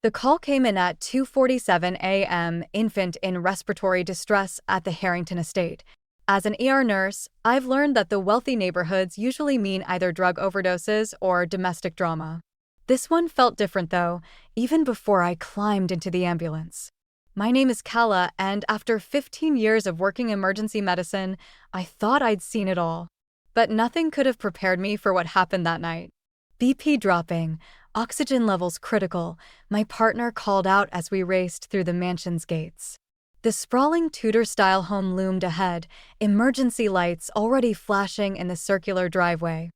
The call came in at 2:47 a.m., infant in respiratory distress at the Harrington estate. As an ER nurse, I've learned that the wealthy neighborhoods usually mean either drug overdoses or domestic drama. This one felt different though, even before I climbed into the ambulance. My name is Kala, and after 15 years of working emergency medicine, I thought I'd seen it all. But nothing could have prepared me for what happened that night. BP dropping, oxygen levels critical, my partner called out as we raced through the mansion's gates. The sprawling Tudor-style home loomed ahead, emergency lights already flashing in the circular driveway.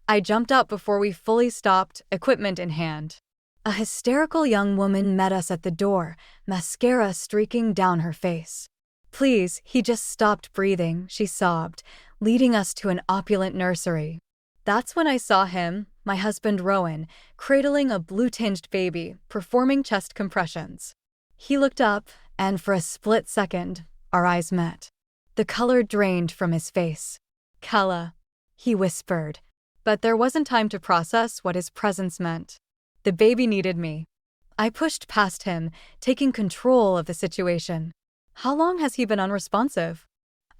I jumped up before we fully stopped, equipment in hand. A hysterical young woman met us at the door, mascara streaking down her face. "Please, he just stopped breathing," she sobbed, leading us to an opulent nursery. That's when I saw him, my husband Rowan, cradling a blue-tinged baby, performing chest compressions. He looked up, and for a split second, our eyes met. The color drained from his face. "Kala," he whispered, but there wasn't time to process what his presence meant. The baby needed me. I pushed past him, taking control of the situation. "How long has he been unresponsive?"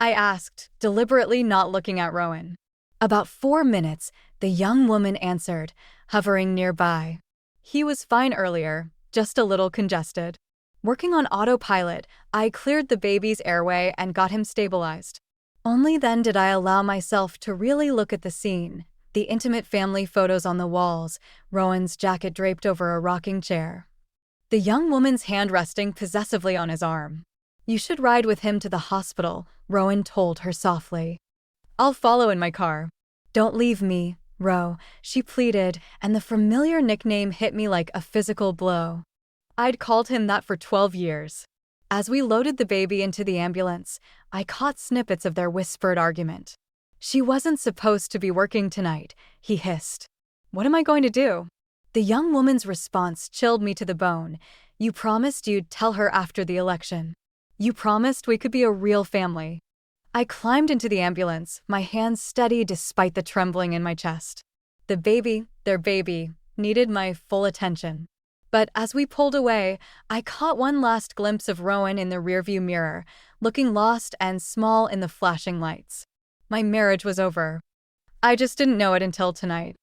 I asked, deliberately not looking at Rowan. "About 4 minutes," the young woman answered, hovering nearby. "He was fine earlier, just a little congested." Working on autopilot, I cleared the baby's airway and got him stabilized. Only then did I allow myself to really look at the scene, the intimate family photos on the walls, Rowan's jacket draped over a rocking chair. The young woman's hand resting possessively on his arm. "You should ride with him to the hospital," Rowan told her softly. "I'll follow in my car." "Don't leave me, Ro," she pleaded, and the familiar nickname hit me like a physical blow. I'd called him that for 12 years. As we loaded the baby into the ambulance, I caught snippets of their whispered argument. "She wasn't supposed to be working tonight," he hissed. "What am I going to do?" The young woman's response chilled me to the bone. "You promised you'd tell her after the election. You promised we could be a real family." I climbed into the ambulance, my hands steady despite the trembling in my chest. The baby, their baby, needed my full attention. But as we pulled away, I caught one last glimpse of Rowan in the rearview mirror, looking lost and small in the flashing lights. My marriage was over. I just didn't know it until tonight.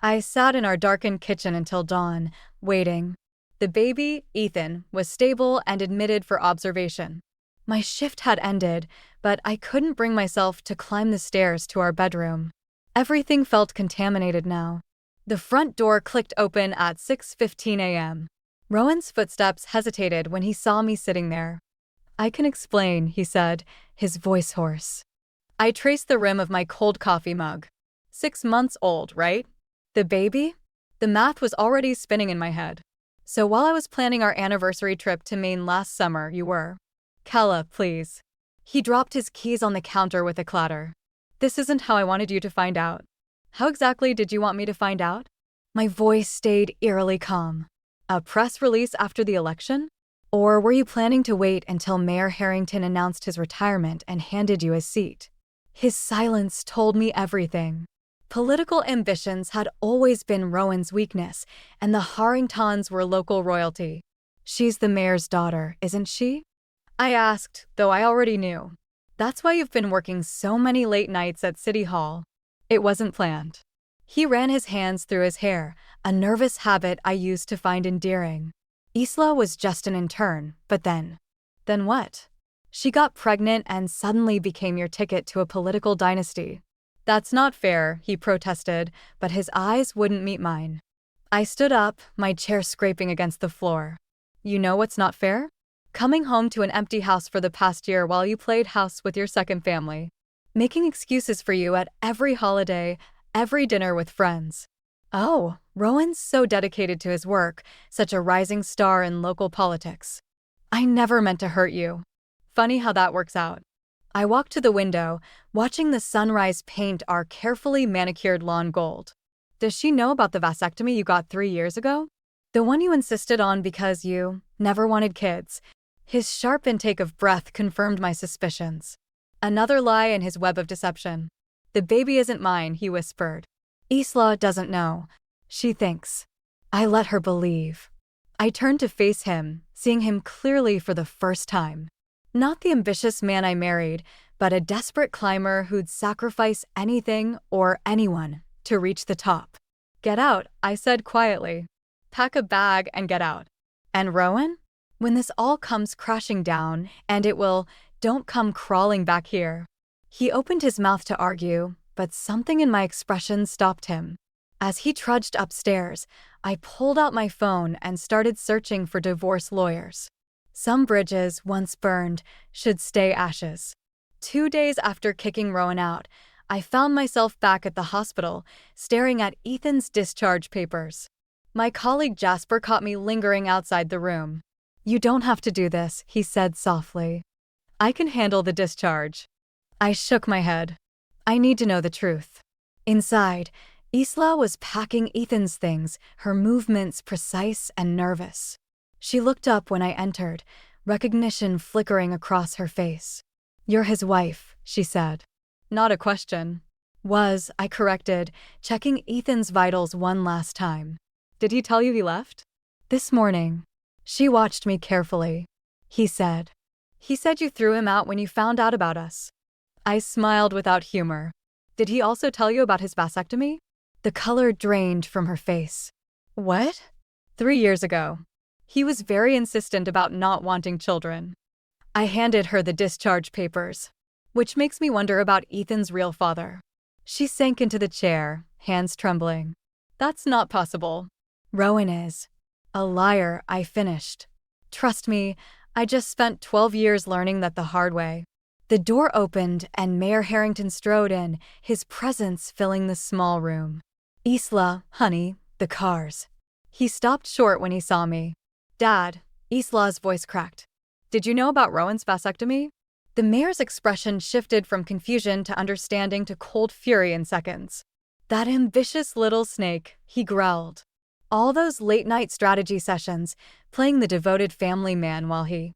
I sat in our darkened kitchen until dawn, waiting. The baby, Ethan, was stable and admitted for observation. My shift had ended, but I couldn't bring myself to climb the stairs to our bedroom. Everything felt contaminated now. The front door clicked open at 6:15 a.m. Rowan's footsteps hesitated when he saw me sitting there. "I can explain," he said, his voice hoarse. I traced the rim of my cold coffee mug. 6 months old, right? The baby? The math was already spinning in my head. "So while I was planning our anniversary trip to Maine last summer, you were." "Kala, please." He dropped his keys on the counter with a clatter. "This isn't how I wanted you to find out." "How exactly did you want me to find out?" My voice stayed eerily calm. "A press release after the election? Or were you planning to wait until Mayor Harrington announced his retirement and handed you his seat?" His silence told me everything. Political ambitions had always been Rowan's weakness, and the Harringtons were local royalty. "She's the mayor's daughter, isn't she?" I asked, though I already knew. "That's why you've been working so many late nights at City Hall." It wasn't planned. He ran his hands through his hair, a nervous habit I used to find endearing. "Isla was just an intern, but then." "Then what?" "She got pregnant and suddenly became your ticket to a political dynasty." "That's not fair," he protested, but his eyes wouldn't meet mine. I stood up, my chair scraping against the floor. "You know what's not fair? Coming home to an empty house for the past year while you played house with your second family. Making excuses for you at every holiday, every dinner with friends." "Oh, Rowan's so dedicated to his work, such a rising star in local politics." "I never meant to hurt you." "Funny how that works out." I walked to the window, watching the sunrise paint our carefully manicured lawn gold. "Does she know about the vasectomy you got 3 years ago? The one you insisted on because you never wanted kids?" His sharp intake of breath confirmed my suspicions. Another lie in his web of deception. "The baby isn't mine," he whispered. "Isla doesn't know. She thinks." I let her believe. I turned to face him, seeing him clearly for the first time. Not the ambitious man I married, but a desperate climber who'd sacrifice anything or anyone to reach the top. "Get out," I said quietly. "Pack a bag and get out." "And Rowan? When this all comes crashing down, and it will, don't come crawling back here." He opened his mouth to argue, but something in my expression stopped him. As he trudged upstairs, I pulled out my phone and started searching for divorce lawyers. Some bridges, once burned, should stay ashes. 2 days after kicking Rowan out, I found myself back at the hospital, staring at Ethan's discharge papers. My colleague Jasper caught me lingering outside the room. "You don't have to do this," he said softly. "I can handle the discharge." I shook my head. "I need to know the truth." Inside, Isla was packing Ethan's things, her movements precise and nervous. She looked up when I entered, recognition flickering across her face. "You're his wife," she said. "Not a question." I corrected, checking Ethan's vitals one last time. "Did he tell you he left?" "This morning." She watched me carefully. He said you threw him out when you found out about us." I smiled without humor. "Did he also tell you about his vasectomy?" The color drained from her face. "What?" 3 years ago. He was very insistent about not wanting children." I handed her the discharge papers. "Which makes me wonder about Ethan's real father." She sank into the chair, hands trembling. "That's not possible." "Rowan is." "A liar," I finished. "Trust me, I just spent 12 years learning that the hard way." The door opened and Mayor Harrington strode in, his presence filling the small room. "Isla, honey, the cars." He stopped short when he saw me. "Dad," Isla's voice cracked. "Did you know about Rowan's vasectomy?" The mayor's expression shifted from confusion to understanding to cold fury in seconds. "That ambitious little snake," he growled. "All those late-night strategy sessions, playing the devoted family man while he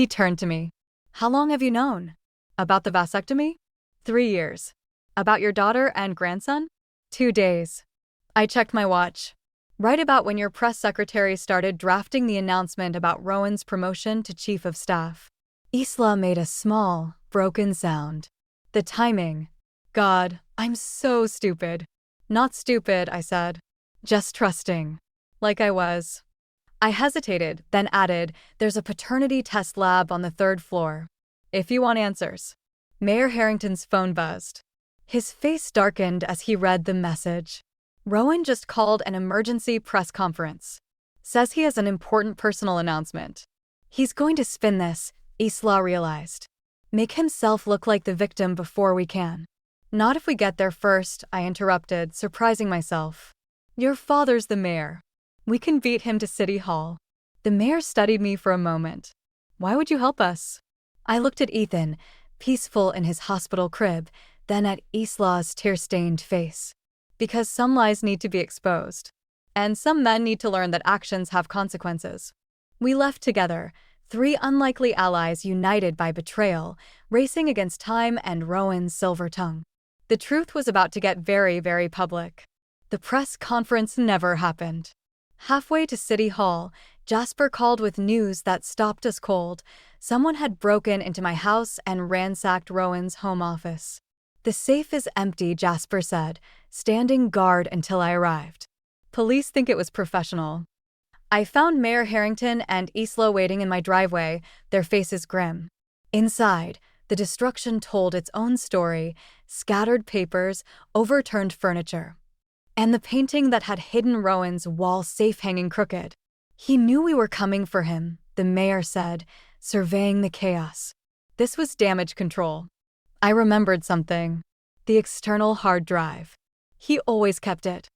turned to me. "How long have you known?" "About the vasectomy?" 3 years. "About your daughter and grandson?" 2 days. I checked my watch. "Right about when your press secretary started drafting the announcement about Rowan's promotion to chief of staff." Isla made a small, broken sound. "The timing. God, I'm so stupid." "Not stupid," I said. "Just trusting." Like I was. I hesitated, then added, "There's a paternity test lab on the 3rd floor. If you want answers." Mayor Harrington's phone buzzed. His face darkened as he read the message. "Rowan just called an emergency press conference. Says he has an important personal announcement." He's going to spin this, Isla realized. "Make himself look like the victim before we can." "Not if we get there first," I interrupted, surprising myself. "Your father's the mayor. We can beat him to City Hall." The mayor studied me for a moment. "Why would you help us?" I looked at Ethan, peaceful in his hospital crib, then at Isla's tear-stained face. "Because some lies need to be exposed. And some men need to learn that actions have consequences." We left together, 3 unlikely allies united by betrayal, racing against time and Rowan's silver tongue. The truth was about to get very, very public. The press conference never happened. Halfway to City Hall, Jasper called with news that stopped us cold. Someone had broken into my house and ransacked Rowan's home office. "The safe is empty," Jasper said, standing guard until I arrived. "Police think it was professional." I found Mayor Harrington and Isla waiting in my driveway, their faces grim. Inside, the destruction told its own story: scattered papers, overturned furniture, and the painting that had hidden Rowan's wall safe hanging crooked. "He knew we were coming for him," the mayor said, surveying the chaos. "This was damage control." I remembered something. The external hard drive. He always kept it.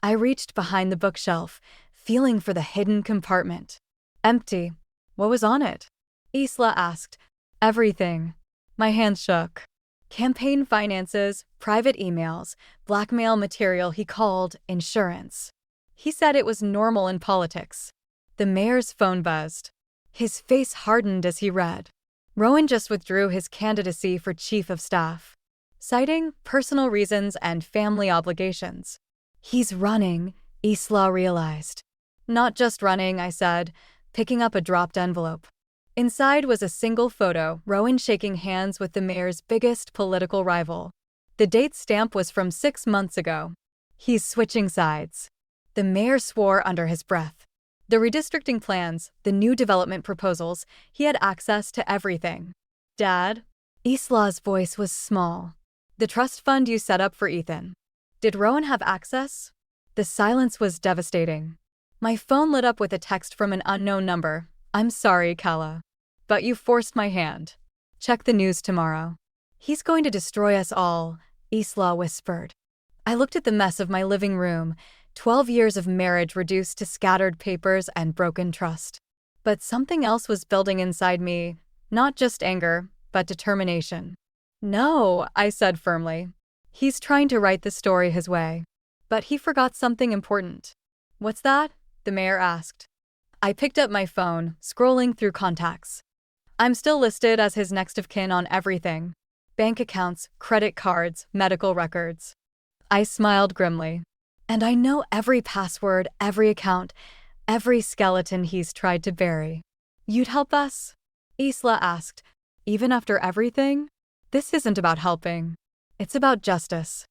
I reached behind the bookshelf, feeling for the hidden compartment. Empty. What was on it? Isla asked. "Everything." My hands shook. Campaign finances, private emails, blackmail material he called insurance. He said it was normal in politics. The mayor's phone buzzed. His face hardened as he read. Rowan just withdrew his candidacy for chief of staff, citing personal reasons and family obligations. "He's running," Isla realized. Not just running, I said, picking up a dropped envelope. Inside was a single photo, Rowan shaking hands with the mayor's biggest political rival. The date stamp was from 6 months ago. He's switching sides. The mayor swore under his breath. The redistricting plans, the new development proposals, he had access to everything. Dad? Isla's voice was small. The trust fund you set up for Ethan. Did Rowan have access? The silence was devastating. My phone lit up with a text from an unknown number. I'm sorry, Kala. But you forced my hand. Check the news tomorrow. He's going to destroy us all, Isla whispered. I looked at the mess of my living room, 12 years of marriage reduced to scattered papers and broken trust. But something else was building inside me, not just anger, but determination. No, I said firmly. He's trying to write the story his way. But he forgot something important. What's that? The mayor asked. I picked up my phone, scrolling through contacts. I'm still listed as his next of kin on everything. Bank accounts, credit cards, medical records. I smiled grimly. And I know every password, every account, every skeleton he's tried to bury. You'd help us? Isla asked. Even after everything? This isn't about helping. It's about justice.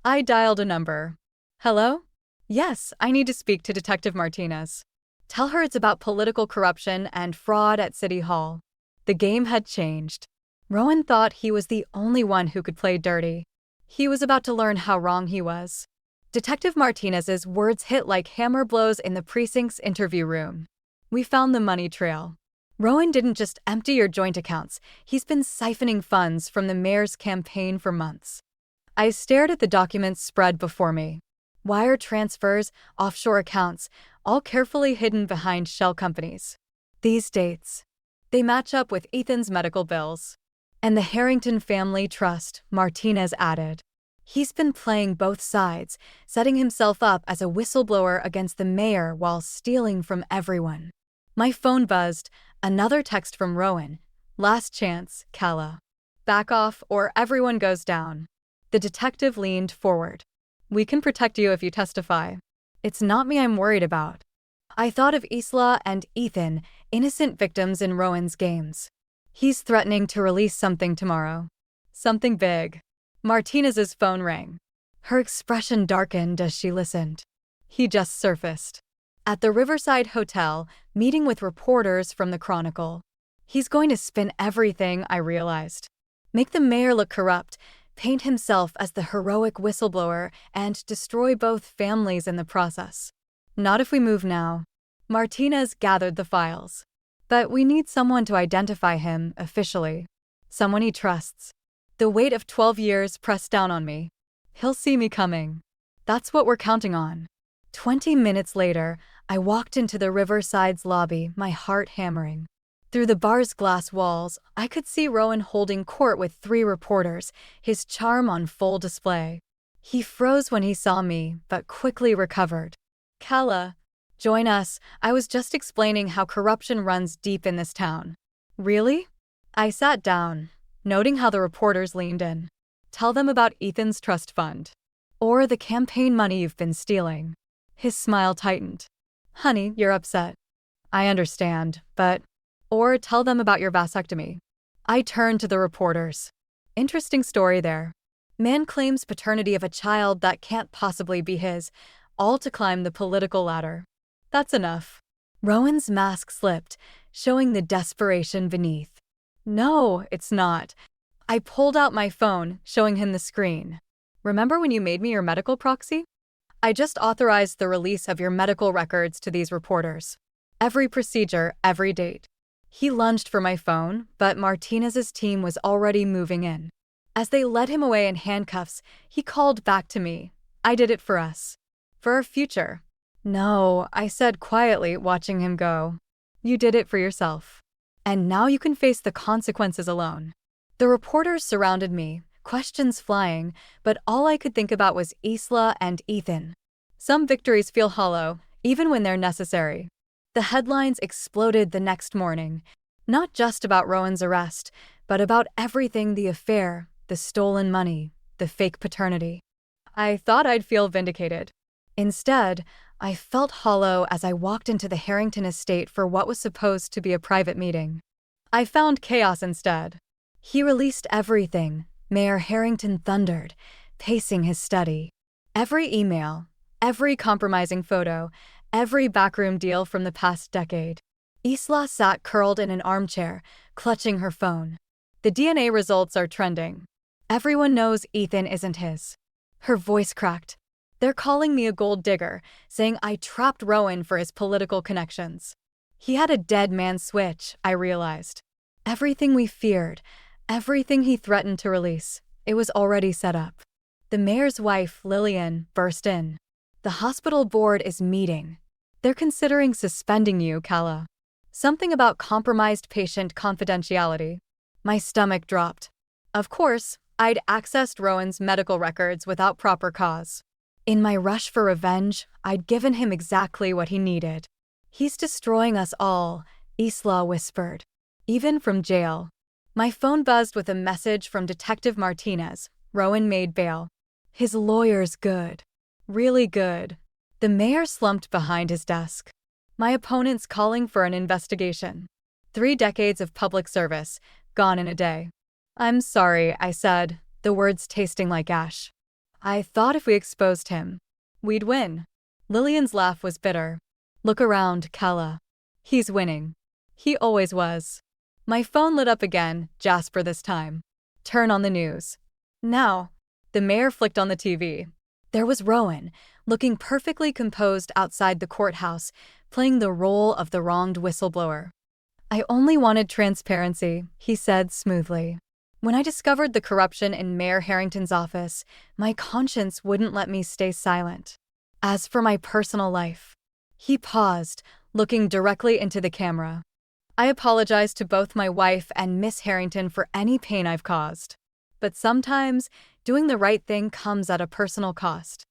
I dialed a number. Hello? Yes, I need to speak to Detective Martinez. Tell her it's about political corruption and fraud at City Hall. The game had changed. Rowan thought he was the only one who could play dirty. He was about to learn how wrong he was. Detective Martinez's words hit like hammer blows in the precinct's interview room. We found the money trail. Rowan didn't just empty your joint accounts. He's been siphoning funds from the mayor's campaign for months. I stared at the documents spread before me. Wire transfers, offshore accounts, all carefully hidden behind shell companies. These dates. They match up with Ethan's medical bills. And the Harrington Family Trust, Martinez added. He's been playing both sides, setting himself up as a whistleblower against the mayor while stealing from everyone. My phone buzzed, another text from Rowan. Last chance, Kala. Back off or everyone goes down. The detective leaned forward. We can protect you if you testify. It's not me I'm worried about. I thought of Isla and Ethan, innocent victims in Rowan's games. He's threatening to release something tomorrow. Something big. Martinez's phone rang. Her expression darkened as she listened. He just surfaced. At the Riverside Hotel, meeting with reporters from the Chronicle. He's going to spin everything, I realized. Make the mayor look corrupt, paint himself as the heroic whistleblower, and destroy both families in the process. Not if we move now. Martinez gathered the files. But we need someone to identify him officially. Someone he trusts. The weight of 12 years pressed down on me. He'll see me coming. That's what we're counting on. 20 minutes later, I walked into the Riverside's lobby, my heart hammering. Through the bar's glass walls, I could see Rowan holding court with 3 reporters, his charm on full display. He froze when he saw me, but quickly recovered. Kala, join us. I was just explaining how corruption runs deep in this town. Really? I sat down, noting how the reporters leaned in. Tell them about Ethan's trust fund. Or the campaign money you've been stealing. His smile tightened. Honey, you're upset. I understand, but... Or tell them about your vasectomy. I turned to the reporters. Interesting story there. Man claims paternity of a child that can't possibly be his, all to climb the political ladder. That's enough. Rowan's mask slipped, showing the desperation beneath. No, it's not. I pulled out my phone, showing him the screen. Remember when you made me your medical proxy? I just authorized the release of your medical records to these reporters. Every procedure, every date. He lunged for my phone, but Martinez's team was already moving in. As they led him away in handcuffs, he called back to me. I did it for us. For our future. No, I said quietly, watching him go. You did it for yourself. And now you can face the consequences alone. The reporters surrounded me, questions flying, but all I could think about was Isla and Ethan. Some victories feel hollow, even when they're necessary. The headlines exploded the next morning, not just about Rowan's arrest, but about everything: the affair, the stolen money, the fake paternity. I thought I'd feel vindicated. Instead, I felt hollow as I walked into the Harrington estate for what was supposed to be a private meeting. I found chaos instead. He released everything, Mayor Harrington thundered, pacing his study. Every email, every compromising photo, every backroom deal from the past decade. Isla sat curled in an armchair, clutching her phone. The DNA results are trending. Everyone knows Ethan isn't his. Her voice cracked. They're calling me a gold digger, saying I trapped Rowan for his political connections. He had a dead man switch, I realized. Everything we feared, everything he threatened to release, it was already set up. The mayor's wife, Lillian, burst in. The hospital board is meeting. They're considering suspending you, Kala. Something about compromised patient confidentiality. My stomach dropped. Of course, I'd accessed Rowan's medical records without proper cause. In my rush for revenge, I'd given him exactly what he needed. He's destroying us all, Isla whispered. Even from jail. My phone buzzed with a message from Detective Martinez. Rowan made bail. His lawyer's good. Really good. The mayor slumped behind his desk. My opponent's calling for an investigation. 3 decades of public service, gone in a day. I'm sorry, I said, the words tasting like ash. I thought if we exposed him, we'd win. Lillian's laugh was bitter. Look around, Kala. He's winning. He always was. My phone lit up again, Jasper this time. Turn on the news. Now. The mayor flicked on the TV. There was Rowan, looking perfectly composed outside the courthouse, playing the role of the wronged whistleblower. I only wanted transparency, he said smoothly. When I discovered the corruption in Mayor Harrington's office, my conscience wouldn't let me stay silent. As for my personal life, he paused, looking directly into the camera. I apologize to both my wife and Miss Harrington for any pain I've caused. But sometimes, doing the right thing comes at a personal cost.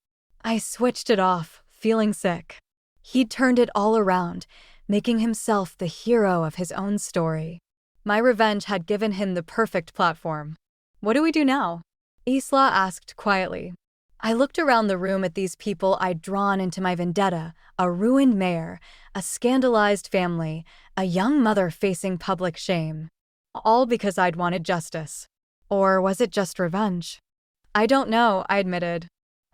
I switched it off, feeling sick. He'd turned it all around, making himself the hero of his own story. My revenge had given him the perfect platform. What do we do now? Isla asked quietly. I looked around the room at these people I'd drawn into my vendetta, a ruined mayor, a scandalized family, a young mother facing public shame. All because I'd wanted justice. Or was it just revenge? I don't know, I admitted.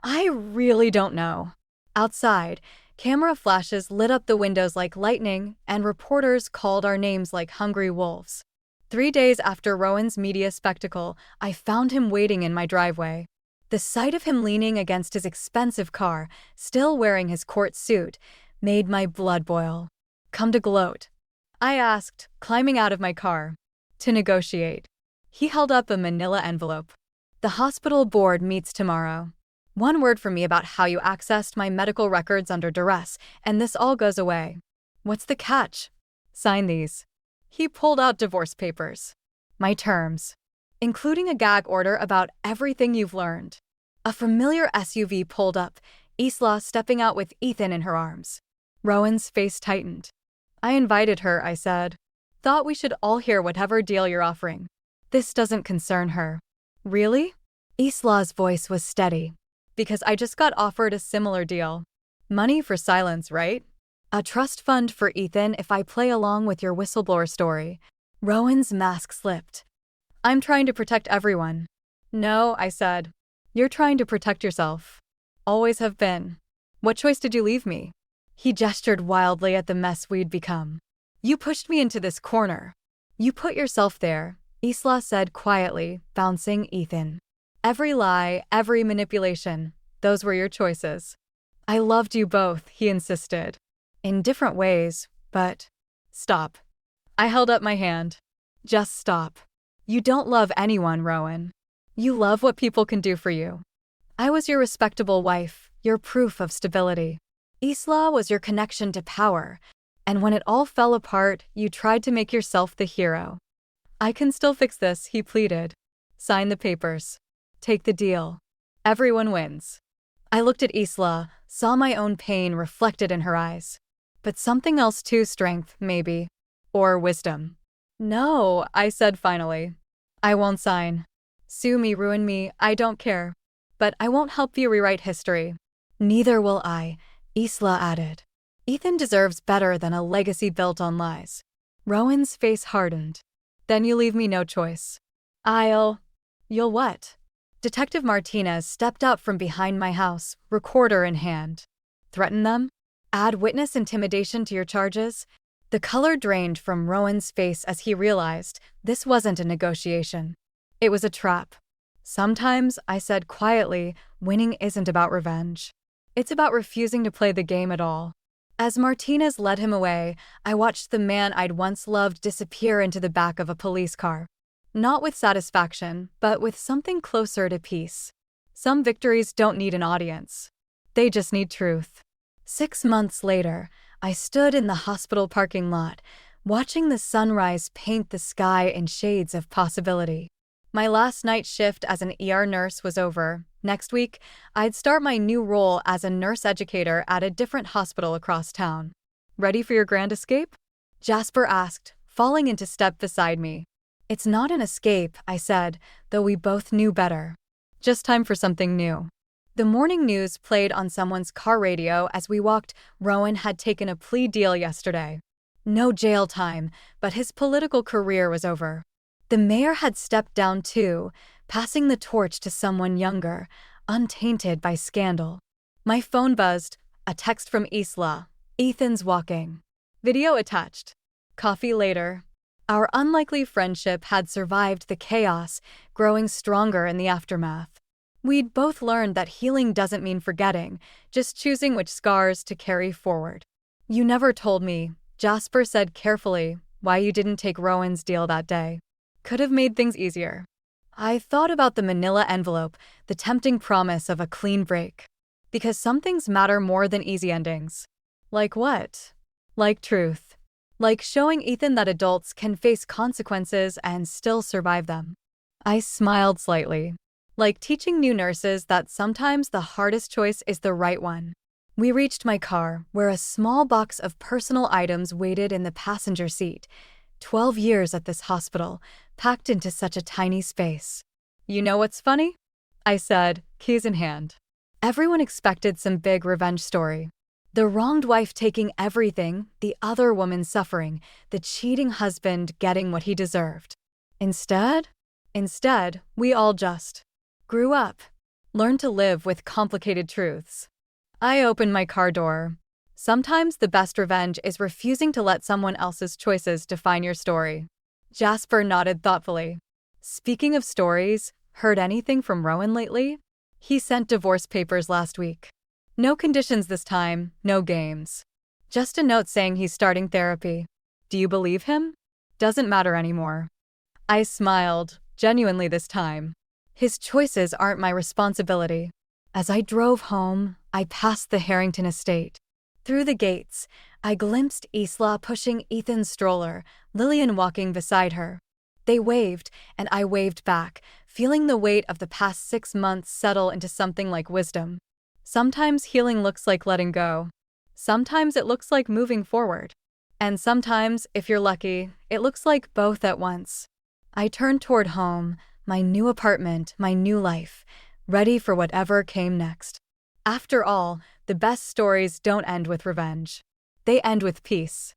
I really don't know. Outside, camera flashes lit up the windows like lightning, and reporters called our names like hungry wolves. 3 days after Rowan's media spectacle, I found him waiting in my driveway. The sight of him leaning against his expensive car, still wearing his court suit, made my blood boil. Come to gloat? I asked, climbing out of my car. To negotiate. He held up a manila envelope. The hospital board meets tomorrow. 1 word from me about how you accessed my medical records under duress, and this all goes away. What's the catch? Sign these. He pulled out divorce papers. My terms. Including a gag order about everything you've learned. A familiar SUV pulled up, Isla stepping out with Ethan in her arms. Rowan's face tightened. I invited her, I said. Thought we should all hear whatever deal you're offering. This doesn't concern her. Really? Isla's voice was steady. Because I just got offered a similar deal. Money for silence, right? A trust fund for Ethan if I play along with your whistleblower story. Rowan's mask slipped. I'm trying to protect everyone. No, I said. You're trying to protect yourself. Always have been. What choice did you leave me? He gestured wildly at the mess we'd become. You pushed me into this corner. You put yourself there, Isla said quietly, bouncing Ethan. Every lie, every manipulation, those were your choices. I loved you both, he insisted. In different ways, but… Stop. I held up my hand. Just stop. You don't love anyone, Rowan. You love what people can do for you. I was your respectable wife, your proof of stability. Isla was your connection to power, and when it all fell apart, you tried to make yourself the hero. I can still fix this, he pleaded. Sign the papers. Take the deal. Everyone wins. I looked at Isla, saw my own pain reflected in her eyes. But something else too, strength, maybe. Or wisdom. No, I said finally. I won't sign. Sue me, ruin me, I don't care. But I won't help you rewrite history. Neither will I, Isla added. Ethan deserves better than a legacy built on lies. Rowan's face hardened. Then you leave me no choice. You'll what? Detective Martinez stepped up from behind my house, recorder in hand. Threaten them? Add witness intimidation to your charges? The color drained from Rowan's face as he realized this wasn't a negotiation. It was a trap. Sometimes, I said quietly, winning isn't about revenge. It's about refusing to play the game at all. As Martinez led him away, I watched the man I'd once loved disappear into the back of a police car. Not with satisfaction, but with something closer to peace. Some victories don't need an audience. They just need truth. 6 months later, I stood in the hospital parking lot, watching the sunrise paint the sky in shades of possibility. My last night shift as an ER nurse was over. Next week, I'd start my new role as a nurse educator at a different hospital across town. Ready for your grand escape? Jasper asked, falling into step beside me. It's not an escape, I said, though we both knew better. Just time for something new. The morning news played on someone's car radio as we walked. Rowan had taken a plea deal yesterday. No jail time, but his political career was over. The mayor had stepped down too, passing the torch to someone younger, untainted by scandal. My phone buzzed, a text from Isla. Ethan's walking. Video attached. Coffee later. Our unlikely friendship had survived the chaos, growing stronger in the aftermath. We'd both learned that healing doesn't mean forgetting, just choosing which scars to carry forward. You never told me, Jasper said carefully, why you didn't take Rowan's deal that day. Could have made things easier. I thought about the manila envelope, the tempting promise of a clean break. Because some things matter more than easy endings. Like what? Like truth. Like showing Ethan that adults can face consequences and still survive them. I smiled slightly. Like teaching new nurses that sometimes the hardest choice is the right one. We reached my car, where a small box of personal items waited in the passenger seat. 12 years at this hospital, packed into such a tiny space. You know what's funny? I said, keys in hand. Everyone expected some big revenge story. The wronged wife taking everything, the other woman suffering, the cheating husband getting what he deserved. Instead, we all just grew up, learned to live with complicated truths. I opened my car door. Sometimes the best revenge is refusing to let someone else's choices define your story. Jasper nodded thoughtfully. Speaking of stories, heard anything from Rowan lately? He sent divorce papers last week. No conditions this time, no games. Just a note saying he's starting therapy. Do you believe him? Doesn't matter anymore. I smiled, genuinely this time. His choices aren't my responsibility. As I drove home, I passed the Harrington estate. Through the gates, I glimpsed Isla pushing Ethan's stroller, Lillian walking beside her. They waved, and I waved back, feeling the weight of the past 6 months settle into something like wisdom. Sometimes healing looks like letting go. Sometimes it looks like moving forward. And sometimes, if you're lucky, it looks like both at once. I turned toward home, my new apartment, my new life, ready for whatever came next. After all, the best stories don't end with revenge. They end with peace.